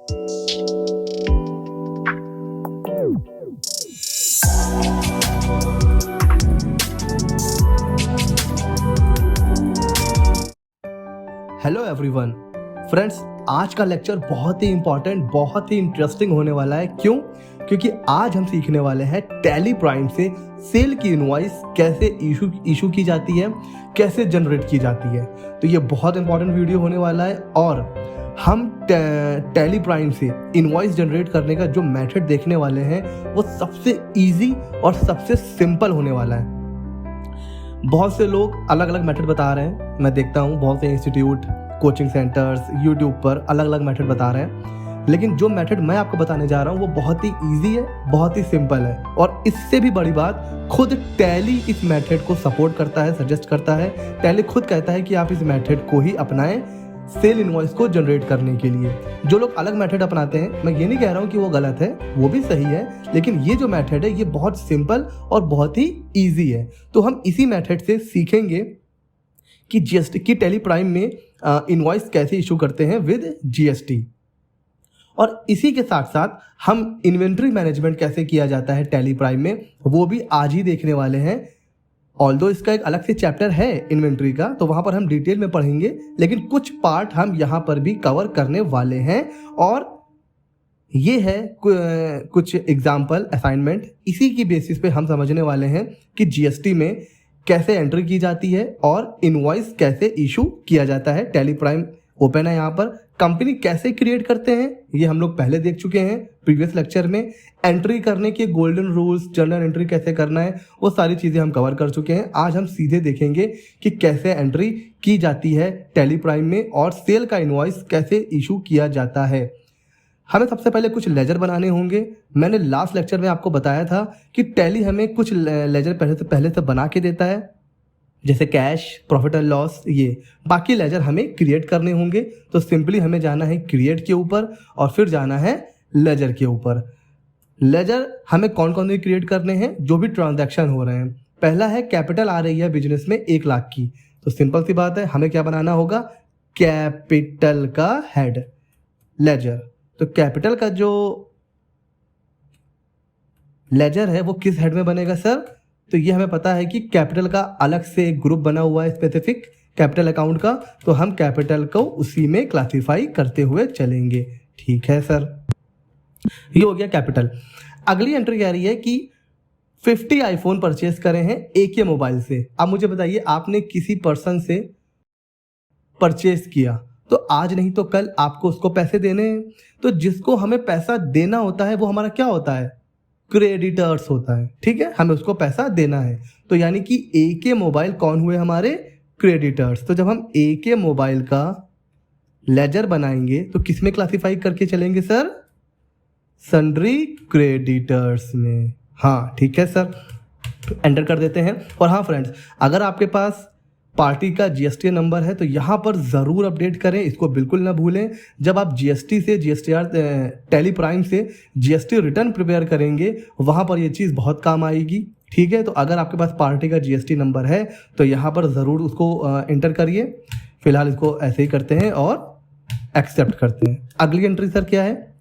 Hello everyone friends, आज का lecture बहुत ही इंपॉर्टेंट, बहुत ही इंटरेस्टिंग होने वाला है। क्यों? क्योंकि आज हम सीखने वाले हैं टैली प्राइम से सेल की इनवॉइस कैसे इशू की जाती है, कैसे जनरेट की जाती है। तो ये बहुत इंपॉर्टेंट वीडियो होने वाला है और हम टैली प्राइम से इनवॉइस जनरेट करने का जो मेथड देखने वाले हैं वो सबसे इजी और सबसे सिंपल होने वाला है। बहुत से लोग अलग अलग मेथड बता रहे हैं, मैं देखता हूँ बहुत से इंस्टीट्यूट, कोचिंग सेंटर्स, यूट्यूब पर अलग अलग मेथड बता रहे हैं, लेकिन जो मेथड मैं आपको बताने जा रहा हूँ वो बहुत ही इजी है, बहुत ही सिंपल है। और इससे भी बड़ी बात, खुद टैली इस मेथड को सपोर्ट करता है, सजेस्ट करता है। टैली खुद कहता है कि आप इस मेथड को ही अपनाएं सेल इनवॉइस को जनरेट करने के लिए। जो लोग अलग मेथड अपनाते हैं, मैं ये नहीं कह रहा हूँ कि वो गलत है, वो भी सही है, लेकिन ये जो मेथड है ये बहुत सिंपल और बहुत ही इजी है। तो हम इसी मेथड से सीखेंगे कि जीएसटी की टैली प्राइम में इनवॉइस कैसे इशू करते हैं विद जीएसटी, और इसी के साथ साथ हम इन्वेंट्री मैनेजमेंट कैसे किया जाता है टैली प्राइम में, वो भी आज ही देखने वाले हैं। ऑल्दो इसका एक अलग से चैप्टर है इन्वेंट्री का, तो वहां पर हम डिटेल में पढ़ेंगे, लेकिन कुछ पार्ट हम यहां पर भी कवर करने वाले हैं। और ये है कुछ एग्जाम्पल असाइनमेंट, इसी की बेसिस पे हम समझने वाले हैं कि जीएसटी में कैसे एंट्री की जाती है और इनवॉइस कैसे इशू किया जाता है। टैली प्राइम ओपन है यहाँ पर। कंपनी कैसे क्रिएट करते हैं ये हम लोग पहले देख चुके हैं प्रीवियस लेक्चर में। एंट्री करने के गोल्डन रूल्स, जर्नल एंट्री कैसे करना है, वो सारी चीज़ें हम कवर कर चुके हैं। आज हम सीधे देखेंगे कि कैसे एंट्री की जाती है टैली प्राइम में और सेल का इनवॉइस कैसे इशू किया जाता है। हमें सबसे पहले कुछ लेजर बनाने होंगे। मैंने लास्ट लेक्चर में आपको बताया था कि टैली हमें कुछ लेजर पहले से बना के देता है, जैसे कैश, प्रॉफिट एंड लॉस, ये बाकी लेजर हमें क्रिएट करने होंगे। तो सिंपली हमें जाना है क्रिएट के ऊपर और फिर जाना है लेजर के ऊपर। लेजर हमें कौन कौन से क्रिएट करने हैं, जो भी ट्रांजैक्शन हो रहे हैं। पहला है कैपिटल आ रही है बिजनेस में 1 लाख की, तो सिंपल सी बात है, हमें क्या बनाना होगा, कैपिटल का हेड लेजर। तो कैपिटल का जो लेजर है वो किस हेड में बनेगा सर? तो ये हमें पता है कि कैपिटल का अलग से एक ग्रुप बना हुआ है स्पेसिफिक कैपिटल अकाउंट का, तो हम कैपिटल को उसी में क्लासिफाई करते हुए चलेंगे। ठीक है सर, ये हो गया कैपिटल। अगली एंट्री कह रही है कि 50 आईफोन परचेस करे हैं एक ही मोबाइल से। अब मुझे बताइए, आपने किसी पर्सन से परचेस किया तो आज नहीं तो कल आपको उसको पैसे देने हैं। तो जिसको हमें पैसा देना होता है वो हमारा क्या होता है, क्रेडिटर्स होता है। ठीक है, हमें उसको पैसा देना है। तो यानी कि ए के मोबाइल कौन हुए हमारे, क्रेडिटर्स। तो जब हम ए के मोबाइल का लेजर बनाएंगे तो किस में क्लासिफाई करके चलेंगे सर, सन्ड्री क्रेडिटर्स में। हाँ ठीक है सर, एंटर कर देते हैं। और हाँ फ्रेंड्स, अगर आपके पास पार्टी का जीएसटी नंबर है तो यहाँ पर ज़रूर अपडेट करें, इसको बिल्कुल ना भूलें। जब आप जीएसटी से जीएसटीआर टैली प्राइम से जीएसटी रिटर्न प्रिपेयर करेंगे वहाँ पर ये चीज़ बहुत काम आएगी। ठीक है, तो अगर आपके पास पार्टी का जीएसटी नंबर है तो यहाँ पर ज़रूर उसको एंटर करिए। फिलहाल इसको ऐसे ही करते हैं और एक्सेप्ट करते हैं। अगली एंट्री सर क्या है?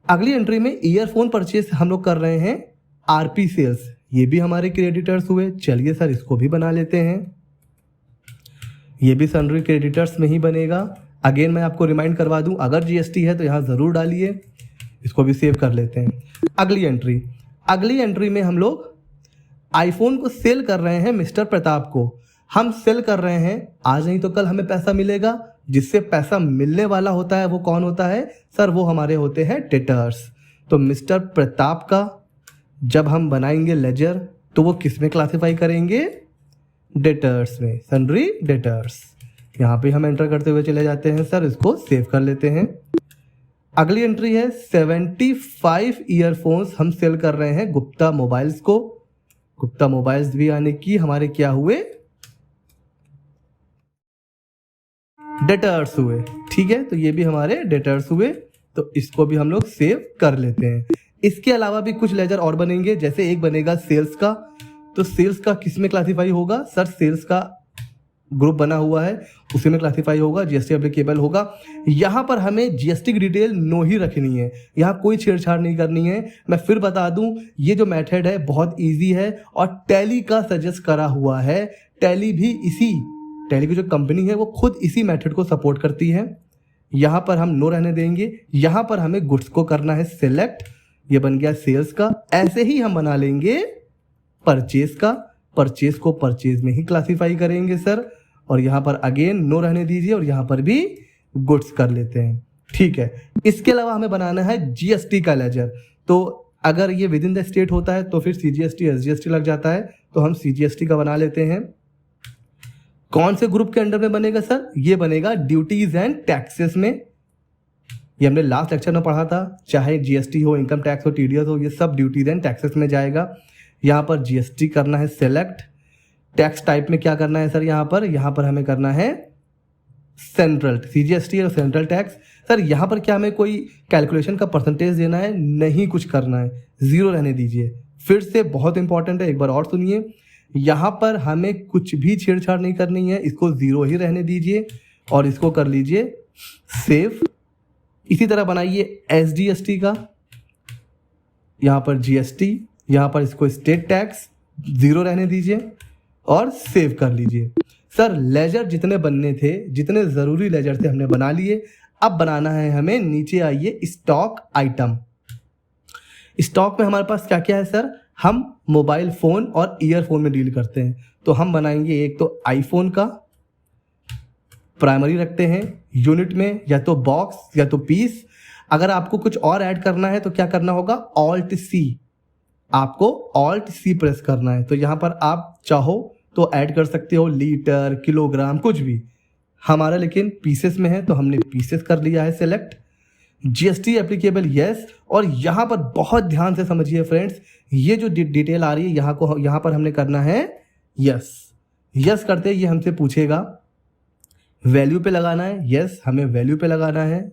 अगली एंट्री में ईयरफोन परचेस हम लोग कर रहे हैं आरपी सेल्स, ये भी हमारे क्रेडिटर्स हुए। चलिए सर, इसको भी बना लेते हैं, ये भी सन्ड्री क्रेडिटर्स में ही बनेगा। अगेन मैं आपको रिमाइंड करवा दूं, अगर जीएसटी है तो यहाँ ज़रूर डालिए। इसको भी सेव कर लेते हैं। अगली एंट्री में हम लोग आईफोन को सेल कर रहे हैं मिस्टर प्रताप को। हम सेल कर रहे हैं, आज नहीं तो कल हमें पैसा मिलेगा। जिससे पैसा मिलने वाला होता है वो कौन होता है सर, वो हमारे होते हैं डेटर्स। तो मिस्टर प्रताप का जब हम बनाएंगे लेजर तो वो किस में क्लासिफाई करेंगे, डेटर्स में, सन्ड्री डेटर्स। यहाँ पे हम एंटर करते हुए चले जाते हैं सर, इसको सेव कर लेते हैं। अगली एंट्री है 75 ईयरफोन्स हम सेल कर रहे हैं गुप्ता मोबाइल्स को। गुप्ता मोबाइल्स भी यानी कि हमारे क्या हुए, डेटर्स हुए। ठीक है, तो ये भी हमारे डेटर्स हुए, तो इसको भी हम लोग सेव कर लेते हैं। इसके अलावा भी कुछ लेजर और बनेंगे, जैसे एक बनेगा सेल्स का। तो सेल्स का किस में क्लासिफाई होगा सर, सेल्स का ग्रुप बना हुआ है उसी में क्लासीफाई होगा, जीएसटी एप्लीकेबल होगा। यहाँ पर हमें जीएसटी की डिटेल नो ही रखनी है, यहाँ कोई छेड़छाड़ नहीं करनी है। मैं फिर बता दूं, ये जो मेथड है बहुत इजी है और टैली का सजेस्ट करा हुआ है। टैली की जो कंपनी है वो खुद इसी मेथड को सपोर्ट करती है। यहाँ पर हम नो रहने देंगे। यहाँ पर हमें गुड्स को करना है सिलेक्ट, ये बन गया सेल्स का। ऐसे ही हम बना लेंगे परचेज का, परचेज को परचेज में ही क्लासीफाई करेंगे सर। और यहाँ पर अगेन नो रहने दीजिए और यहाँ पर भी गुड्स कर लेते हैं, ठीक है। इसके अलावा हमें बनाना है जीएसटी का लेजर। तो अगर ये विद इन द स्टेट होता है तो फिर सीजीएसटी एसजीएसटी लग जाता है, तो हम सीजीएसटी का बना लेते हैं। कौन से ग्रुप के अंडर में बनेगा सर? ये बनेगा ड्यूटीज एंड टैक्सेस में। ये हमने लास्ट लेक्चर में पढ़ा था, चाहे जीएसटी हो, इनकम टैक्स हो, टीडीएस हो, ये सब ड्यूटीज एंड टैक्सेस में जाएगा। यहाँ पर जीएसटी करना है सेलेक्ट। टैक्स टाइप में क्या करना है सर? यहाँ पर हमें करना है सेंट्रल, सीजीएसटी और सेंट्रल टैक्स। सर यहाँ पर क्या हमें कोई कैलकुलेशन का परसेंटेज देना है? नहीं कुछ करना है, 0 रहने दीजिए। फिर से बहुत इंपॉर्टेंट है, एक बार और सुनिए, यहाँ पर हमें कुछ भी छेड़छाड़ नहीं करनी है, इसको 0 ही रहने दीजिए और इसको कर लीजिए सेव। इसी तरह बनाइए एसजीएसटी का, यहाँ पर जीएसटी, यहाँ पर इसको स्टेट टैक्स 0 रहने दीजिए और सेव कर लीजिए। सर लेजर जितने बनने थे, जितने ज़रूरी लेजर थे हमने बना लिए। अब बनाना है हमें, नीचे आइए, स्टॉक आइटम। स्टॉक में हमारे पास क्या क्या है सर? हम मोबाइल फ़ोन और ईयरफोन में डील करते हैं, तो हम बनाएंगे एक तो आईफोन का, प्राइमरी रखते हैं, यूनिट में या तो बॉक्स या तो पीस। अगर आपको कुछ और ऐड करना है तो क्या करना होगा? ऑल्ट सी, आपको ऑल्ट सी प्रेस करना है। तो यहाँ पर आप चाहो तो ऐड कर सकते हो लीटर, किलोग्राम, कुछ भी। हमारा लेकिन पीसेस में है तो हमने पीसेस कर लिया है सेलेक्ट। GST applicable yes. और यहाँ पर बहुत ध्यान से समझिए फ्रेंड्स, ये जो डिटेल आ रही है यहाँ पर हमने करना है यस। यस करते ये हमसे पूछेगा वैल्यू पे लगाना है, यस हमें वैल्यू पे लगाना है।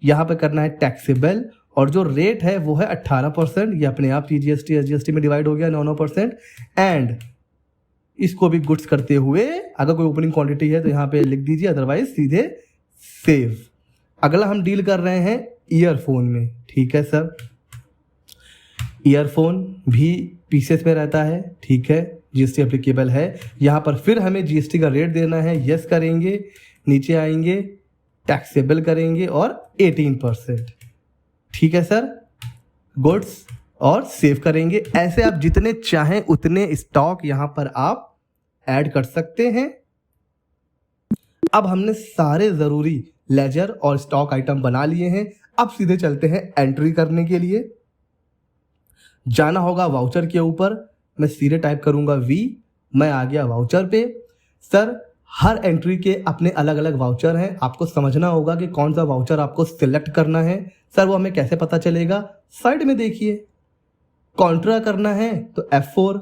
यहाँ पे करना है टैक्सेबल और जो रेट है वो है 18%। ये अपने आप जीएसटी एसजीएसटी में डिवाइड हो गया 9%। एंड इसको भी गुड्स करते हुए अगर कोई ओपनिंग क्वांटिटी है तो यहाँ पे लिख दीजिए, अदरवाइज सीधे सेव। अगला हम डील कर रहे हैं ईयरफोन में, ठीक है सर। ईयरफोन भी पीसेस में रहता है, ठीक है, जीएसटी एप्लीकेबल है। यहाँ पर फिर हमें जीएसटी का रेट देना है, यस करेंगे, नीचे आएंगे, टैक्सेबल करेंगे और 18%, ठीक है सर, गुड्स और सेव करेंगे। ऐसे आप जितने चाहें उतने स्टॉक यहाँ पर आप ऐड कर सकते हैं। अब हमने सारे ज़रूरी लेजर और स्टॉक आइटम बना लिए हैं। अब सीधे चलते हैं एंट्री करने के लिए। जाना होगा वाउचर के ऊपर, मैं सीधे टाइप करूंगा वी, मैं आ गया वाउचर पे। सर हर एंट्री के अपने अलग अलग वाउचर हैं, आपको समझना होगा कि कौन सा वाउचर आपको सिलेक्ट करना है। सर वो हमें कैसे पता चलेगा? साइड में देखिए, कॉन्ट्रा करना है तो F4,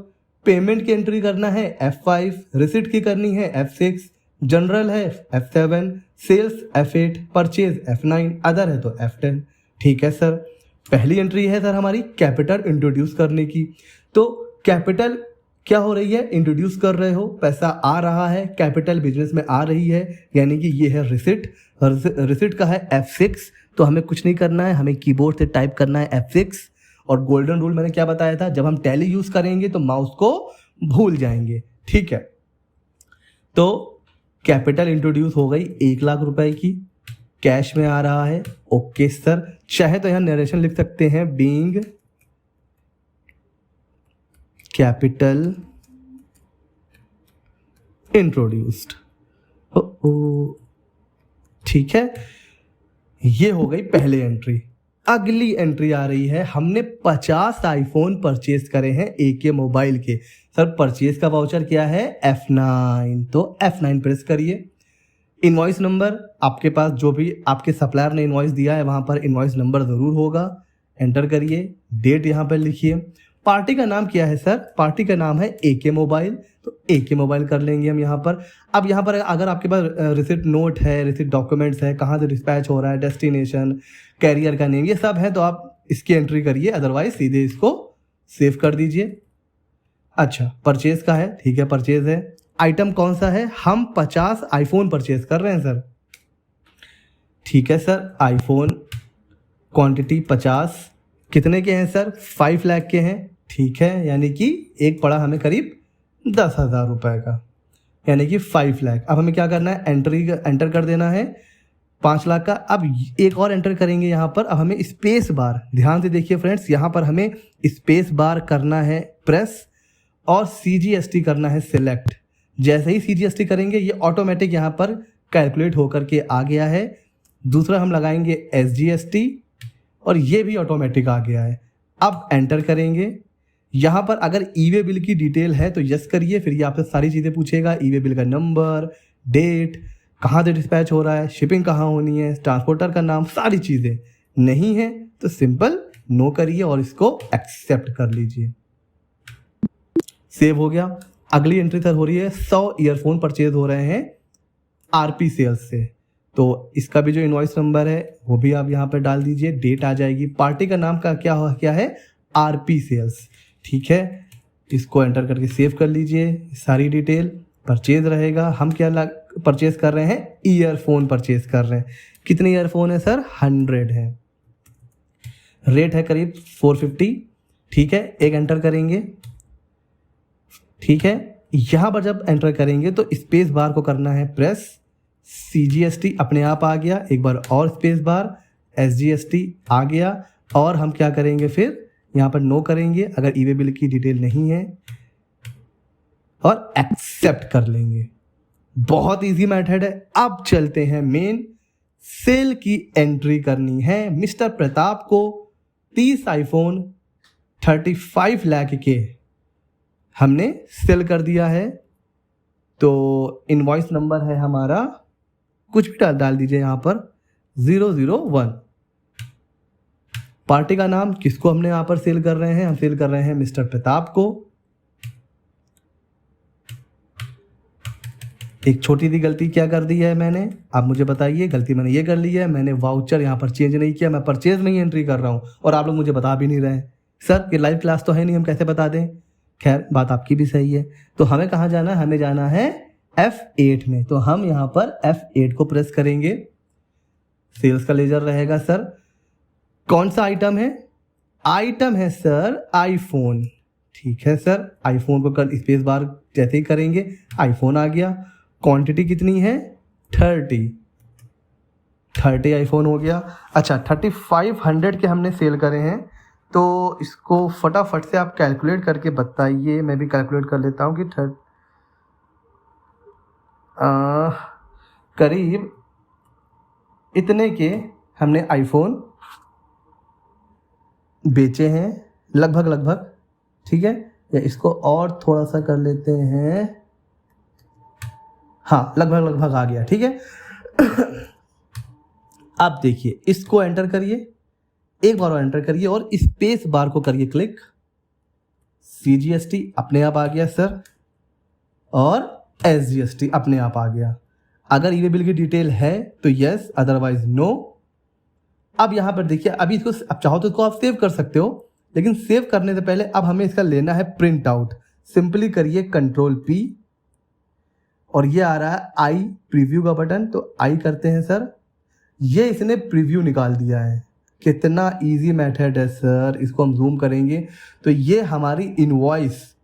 पेमेंट की एंट्री करना है F5, रिसिट की करनी है F6, जनरल है F7, sales F8, purchase F9, other है तो F10, ठीक है सर। पहली एंट्री है सर हमारी कैपिटल इंट्रोड्यूस करने की। तो कैपिटल क्या हो रही है? इंट्रोड्यूस कर रहे हो, पैसा आ रहा है, कैपिटल बिजनेस में आ रही है, यानी कि ये है रिसिट। रिसिट का है F6, तो हमें कुछ नहीं करना है, हमें कीबोर्ड से टाइप करना है F6। और गोल्डन रूल मैंने क्या बताया था, जब हम टैली यूज करेंगे तो माउस को भूल जाएंगे, ठीक है। तो कैपिटल इंट्रोड्यूस हो गई 1 लाख रुपए की, कैश में आ रहा है, ओके सर। चाहे तो यहाँ नरेशन लिख सकते हैं, बीइंग कैपिटल इंट्रोड्यूस्ड, ठीक है। ये हो गई पहली एंट्री। अगली एंट्री आ रही है, हमने 50 आईफोन परचेज करे हैं AK मोबाइल के। सर परचेज का वाउचर क्या है? F9, तो F9 प्रेस करिए। इनवॉइस नंबर आपके पास जो भी आपके सप्लायर ने इनवॉइस दिया है वहां पर इनवॉइस नंबर जरूर होगा, एंटर करिए। डेट यहाँ पर लिखिए। पार्टी का नाम क्या है सर? पार्टी का नाम है AK मोबाइल, तो AK मोबाइल कर लेंगे हम यहाँ पर। अब यहाँ पर अगर आपके पास रिसिट नोट है, रिसिट डॉक्यूमेंट्स है, कहाँ से डिस्पैच हो रहा है, डेस्टिनेशन, कैरियर का नेम, ये सब है, तो आप इसकी एंट्री करिए, अदरवाइज सीधे इसको सेव कर दीजिए। अच्छा परचेज का है, ठीक है परचेज है। आइटम कौन सा है? हम 50 आईफोन परचेज कर रहे हैं सर। ठीक है सर, आईफोन क्वांटिटी 50 कितने के हैं सर? 5 लाख के हैं। ठीक है, यानी कि एक पड़ा हमें करीब 10,000 रुपये का, यानी कि 5 लाख। अब हमें क्या करना है? एंटर कर देना है 5 लाख का। अब एक और एंटर करेंगे यहाँ पर। अब हमें स्पेस बार, ध्यान से देखिए फ्रेंड्स, यहाँ पर हमें स्पेस बार करना है प्रेस और CGST करना है सिलेक्ट। जैसे ही CGST करेंगे ये ऑटोमेटिक यहाँ पर कैलकुलेट होकर के आ गया है। दूसरा हम लगाएंगे SGST और ये भी ऑटोमेटिक आ गया है। अब एंटर करेंगे। यहाँ पर अगर ई-वे बिल की डिटेल है तो यस करिए, फिर ये आपसे सारी चीज़ें पूछेगा, ई-वे बिल का नंबर, डेट, कहाँ से डिस्पैच हो रहा है, शिपिंग कहाँ होनी है, ट्रांसपोर्टर का नाम, सारी चीज़ें। नहीं है तो सिंपल नो करिए और इसको एक्सेप्ट कर लीजिए। सेव हो गया। अगली एंट्री सर हो रही है 100 ईयरफोन परचेज हो रहे हैं RP सेल्स से, तो इसका भी जो इनवॉइस नंबर है वो भी आप यहाँ पर डाल दीजिए, डेट आ जाएगी। पार्टी का नाम का क्या है? RP sales. ठीक है, इसको एंटर करके सेव कर लीजिए। सारी डिटेल परचेज रहेगा। हम क्या परचेज कर रहे हैं? ईयरफोन परचेज कर रहे हैं। कितने ईयरफोन है सर? 100 है। रेट है करीब 450। ठीक है, एक एंटर करेंगे। ठीक है, यहाँ पर जब एंटर करेंगे तो स्पेस बार को करना है प्रेस, CGST अपने आप आ गया। एक बार और स्पेस बार, SGST आ गया। और हम क्या करेंगे फिर? यहाँ पर नो करेंगे अगर ई-वे बिल की डिटेल नहीं है और एक्सेप्ट कर लेंगे। बहुत इजी मेथड है। अब चलते हैं मेन, सेल की एंट्री करनी है। मिस्टर प्रताप को 30 आईफोन 35 लाख के हमने सेल कर दिया है। तो इनवॉइस नंबर है हमारा, कुछ भी डाल दीजिए यहाँ पर, 001। पार्टी का नाम, किसको हमने यहाँ पर सेल कर रहे हैं? हम सेल कर रहे हैं मिस्टर प्रताप को। एक छोटी सी गलती क्या कर दी है मैंने, आप मुझे बताइए। गलती मैंने ये कर ली है, मैंने वाउचर यहाँ पर चेंज नहीं किया, मैं परचेज में ही एंट्री कर रहा हूँ और आप लोग मुझे बता भी नहीं रहे हैं। सर ये लाइव क्लास तो है नहीं, हम कैसे बता दें? खैर बात आपकी भी सही है। तो हमें कहाँ जाना है? हमें जाना है F8 में। तो हम यहाँ पर F8 को प्रेस करेंगे। सेल्स का लेजर रहेगा सर। कौन सा आइटम है? आइटम है सर आईफोन। ठीक है सर, आईफोन को कर स्पेस बार जैसे ही करेंगे आईफोन आ गया। क्वांटिटी कितनी है? 30 आईफोन हो गया। अच्छा, 3500 के हमने सेल करे हैं, तो इसको फटाफट से आप कैलकुलेट करके बताइए। मैं भी कैलकुलेट कर लेता हूँ कि करीब इतने के हमने आईफोन बेचे हैं, लगभग। ठीक है, या इसको और थोड़ा सा कर लेते हैं। हाँ, लगभग आ गया। ठीक है अब देखिए, इसको एंटर करिए, एक बार और एंटर करिए और स्पेस बार को करिए क्लिक। CGST अपने आप आ गया सर और SGST अपने आप आ गया। अगर ई-वे बिल की डिटेल है तो यस, अदरवाइज नो। अब यहाँ पर देखिए, अभी इसको अब चाहो तो इसको आप सेव कर सकते हो, लेकिन सेव करने से पहले अब हमें इसका लेना है प्रिंट आउट। सिंपली करिए Ctrl+P और ये आ रहा है आई प्रीव्यू का बटन, तो आई करते हैं सर। ये इसने प्रीव्यू निकाल दिया है। कितना इजी मेथड है सर। इसको हम जूम करेंगे तो ये हमारी इनवॉइस,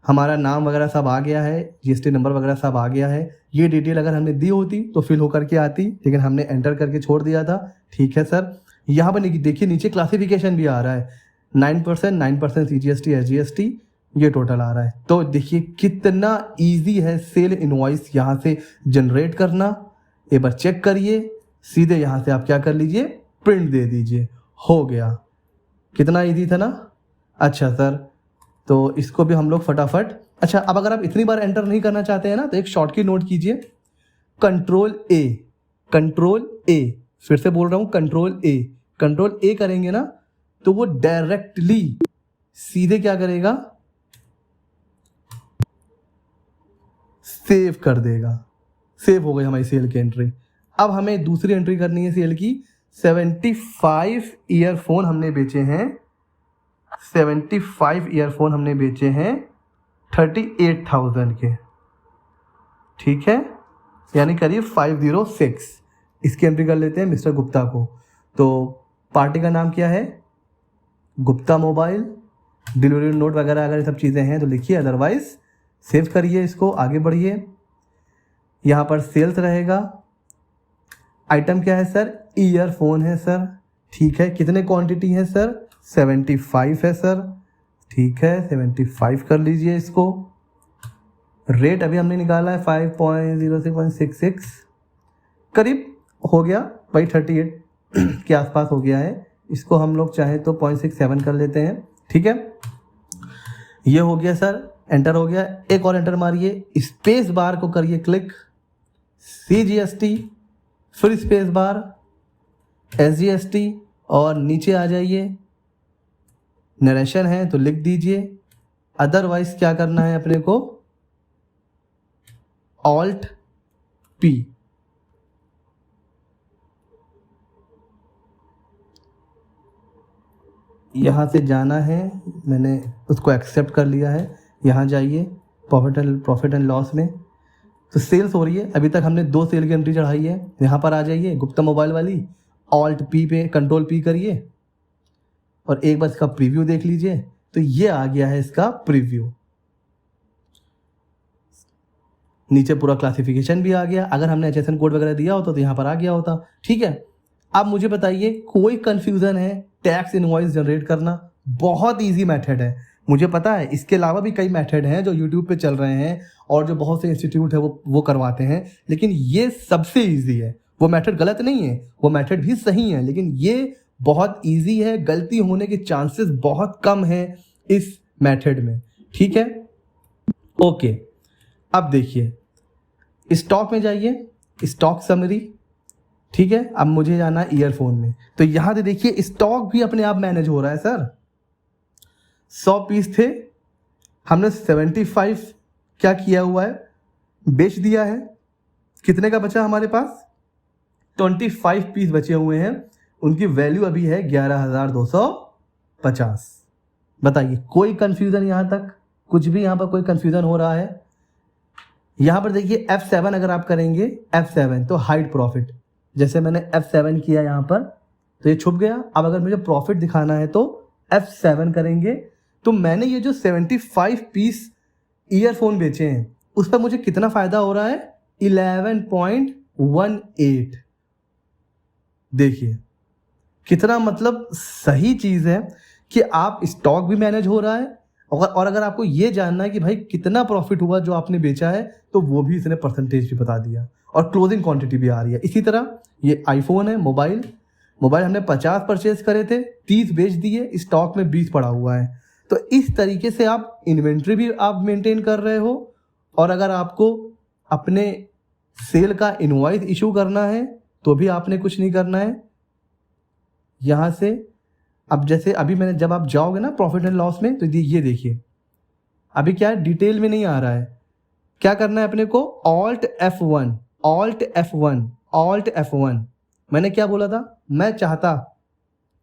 हमारा नाम वगैरह सब आ गया है, GST नंबर वगैरह सब आ गया है। ये डिटेल अगर हमने दी होती तो फिल होकर के आती, लेकिन हमने एंटर करके छोड़ दिया था। ठीक है सर, यहाँ पर देखिए नीचे क्लासिफिकेशन भी आ रहा है, 9% CGST SGST ये टोटल आ रहा है। तो देखिए कितना इजी है सेल इनवॉइस यहाँ से जनरेट करना। एक बार चेक करिए, सीधे यहाँ से आप क्या कर लीजिए, प्रिंट दे दीजिए, हो गया। कितना इजी था ना। अच्छा सर, तो इसको भी हम लोग फटाफट। अच्छा, अब अगर आप इतनी बार एंटर नहीं करना चाहते हैं ना, तो एक शॉर्टकट नोट कीजिए, Ctrl+A। फिर से बोल रहा हूँ, Ctrl+A करेंगे ना तो वो डायरेक्टली सीधे क्या करेगा, सेव कर देगा। सेव हो गई हमारी सेल की एंट्री। अब हमें दूसरी एंट्री करनी है सेल की। 75 ईयरफोन हमने बेचे हैं, 75 ईयरफोन हमने बेचे हैं 38,000 के। ठीक है, यानी करीब 506। इसकी एंट्री कर लेते हैं मिस्टर गुप्ता को। तो पार्टी का नाम क्या है? गुप्ता मोबाइल। डिलीवरी नोट वगैरह अगर ये सब चीज़ें हैं तो लिखिए, अदरवाइज सेव करिए इसको, आगे बढ़िए। यहाँ पर सेल्स रहेगा। आइटम क्या है सर? ईयरफोन है सर। ठीक है, कितने क्वांटिटी है सर? 75 है सर। ठीक है, 75 कर लीजिए इसको। रेट अभी हमने निकाला है 5.0666, करीब हो गया भाई, 38 के आसपास हो गया है। इसको हम लोग चाहे तो 0.67 कर लेते हैं। ठीक है, ये हो गया सर, एंटर हो गया। एक और एंटर मारिए, स्पेस बार को करिए क्लिक, CGST, फिर स्पेस बार, SGST, और नीचे आ जाइए। नरेशन है तो लिख दीजिए, अदरवाइज क्या करना है अपने को? Alt P। यहाँ से जाना है, मैंने उसको एक्सेप्ट कर लिया है। यहाँ जाइए प्रॉफिट एंड लॉस में, तो सेल्स हो रही है। अभी तक हमने 2 सेल की एंट्री चढ़ाई है। यहाँ पर आ जाइए, गुप्ता मोबाइल वाली, Alt P पे कंट्रोल P करिए और एक बार इसका प्रीव्यू देख लीजिए। तो ये आ गया है इसका प्रीव्यू, नीचे पूरा क्लासिफिकेशन भी आ गया। अगर हमने HSN कोड वगैरह दिया होता तो यहाँ पर आ गया होता। ठीक है, अब मुझे बताइए कोई कंफ्यूजन है? टैक्स इनवॉइस जनरेट करना बहुत इजी मेथड है, मुझे पता है। इसके अलावा भी कई मेथड हैं जो यूट्यूब पे चल रहे हैं और जो बहुत से इंस्टीट्यूट है वो करवाते हैं, लेकिन ये सबसे इजी है। वो मेथड गलत नहीं है, वो मेथड भी सही है, लेकिन ये बहुत इजी है। गलती होने के चांसेस बहुत कम है इस मेथड में। ठीक है, ओके। अब देखिए, स्टॉक में जाइए, स्टॉक समरी। ठीक है, अब मुझे जाना है ईयरफोन में। तो यहां से देखिए स्टॉक भी अपने आप मैनेज हो रहा है सर। 100 पीस थे, हमने 75 क्या किया हुआ है? बेच दिया है। कितने का बचा हमारे पास? 25 पीस बचे हुए हैं, उनकी वैल्यू अभी है 11,250। बताइए कोई कंफ्यूजन यहाँ तक? कुछ भी यहाँ पर कोई कंफ्यूजन हो रहा है? यहाँ पर देखिए F7 अगर आप करेंगे, F7 तो हाइड प्रॉफिट, जैसे मैंने F7 किया यहाँ पर तो ये छुप गया। अब अगर मुझे प्रॉफिट दिखाना है तो F7 करेंगे। तो मैंने ये जो 75 पीस ईयरफोन बेचे हैं उस पर मुझे कितना फायदा हो रहा है? 11.18। देखिए कितना मतलब सही चीज है कि आप स्टॉक भी मैनेज हो रहा है, और अगर आपको ये जानना है कि भाई कितना प्रॉफिट हुआ जो आपने बेचा है, तो वो भी इसने परसेंटेज भी बता दिया और क्लोजिंग क्वांटिटी भी आ रही है। इसी तरह ये आईफोन है, मोबाइल हमने 50 परचेज करे थे, 30 बेच दिए, स्टॉक में 20 पड़ा हुआ है। तो इस तरीके से आप इन्वेंट्री भी आप मेंटेन कर रहे हो, और अगर आपको अपने सेल का इनवॉइस इशू करना है तो भी आपने कुछ नहीं करना है। यहाँ से अब जैसे अभी मैंने, जब आप जाओगे ना प्रॉफिट एंड लॉस में, तो ये देखिए अभी क्या है, डिटेल में नहीं आ रहा है। क्या करना है अपने को? Alt F1। मैंने क्या बोला था? मैं चाहता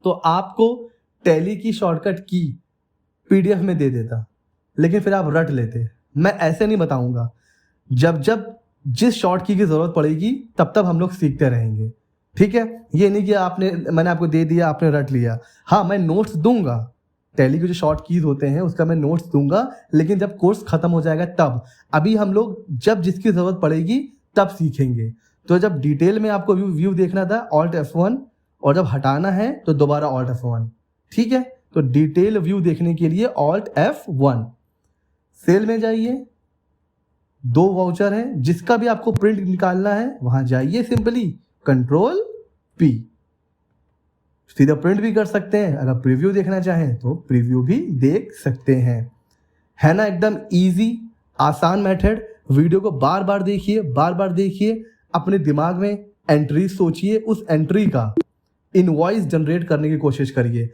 तो आपको टैली की शॉर्टकट की PDF में दे देता, लेकिन फिर आप रट लेते। मैं ऐसे नहीं बताऊंगा, जब जिस शॉर्ट की जरूरत पड़ेगी तब तब हम लोग सीखते रहेंगे। ठीक है, ये नहीं कि मैंने आपको दे दिया, आपने रट लिया। हाँ, मैं नोट्स दूंगा, टैली के जो शॉर्ट कीज होते हैं उसका मैं नोट्स दूंगा, लेकिन जब कोर्स खत्म हो जाएगा तब। अभी हम लोग जब जिसकी जरूरत पड़ेगी तब सीखेंगे। तो जब डिटेल में आपको व्यू देखना था Alt F1, और जब हटाना है तो दोबारा Alt F1। ठीक है, तो डिटेल व्यू देखने के लिए Alt F1। सेल में जाइए, 2 वाउचर है, जिसका भी आपको प्रिंट निकालना है वहां जाइए, सिंपली कंट्रोल P, सीधा प्रिंट भी कर सकते हैं। अगर प्रीव्यू देखना चाहें तो प्रीव्यू भी देख सकते हैं। है ना एकदम इजी आसान मेथड। वीडियो को बार बार देखिए, अपने दिमाग में एंट्री सोचिए, उस एंट्री का इनवॉइस जनरेट करने की कोशिश करिए।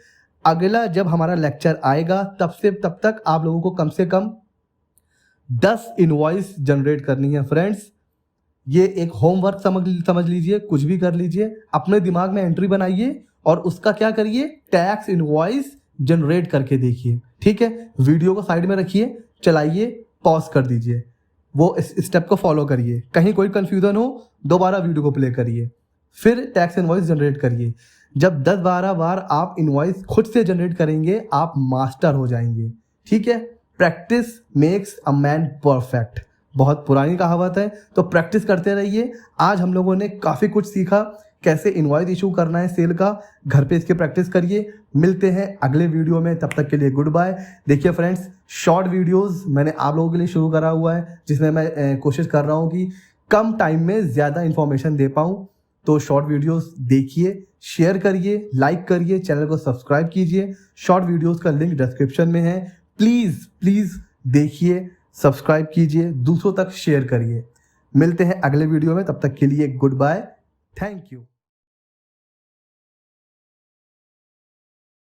अगला जब हमारा लेक्चर आएगा तब तक आप लोगों को कम से कम 10 इनवॉइस जनरेट करनी है फ्रेंड्स। ये एक होमवर्क समझ लीजिए, कुछ भी कर लीजिए, अपने दिमाग में एंट्री बनाइए और उसका क्या करिए, टैक्स इनवॉइस जनरेट करके देखिए। ठीक है, वीडियो को साइड में रखिए, चलाइए, पॉज कर दीजिए। वो इस स्टेप को फॉलो करिए। कहीं कोई कंफ्यूजन हो दोबारा वीडियो को प्ले करिए, फिर टैक्स इनवॉइस जनरेट करिए। जब 10-12 बार आप इनवॉइस खुद से जनरेट करेंगे आप मास्टर हो जाएंगे। ठीक है, practice makes a man perfect, बहुत पुरानी कहावत है, तो प्रैक्टिस करते रहिए। आज हम लोगों ने काफ़ी कुछ सीखा, कैसे इनवॉइस इशू करना है सेल का, घर पे इसकी प्रैक्टिस करिए। मिलते हैं अगले वीडियो में, तब तक के लिए गुड बाय। देखिए फ्रेंड्स, शॉर्ट वीडियोस मैंने आप लोगों के लिए शुरू करा हुआ है, जिसमें मैं कोशिश कर रहा हूँ कि कम टाइम में ज़्यादा इन्फॉर्मेशन दे पाऊँ। तो शॉर्ट वीडियोस देखिए, शेयर करिए, लाइक करिए, चैनल को सब्सक्राइब कीजिए। शॉर्ट वीडियोस का लिंक डिस्क्रिप्शन में है, प्लीज़ प्लीज़ देखिए, सब्सक्राइब कीजिए, दूसरों तक शेयर करिए। मिलते हैं अगले वीडियो में, तब तक के लिए गुड बाय, थैंक यू।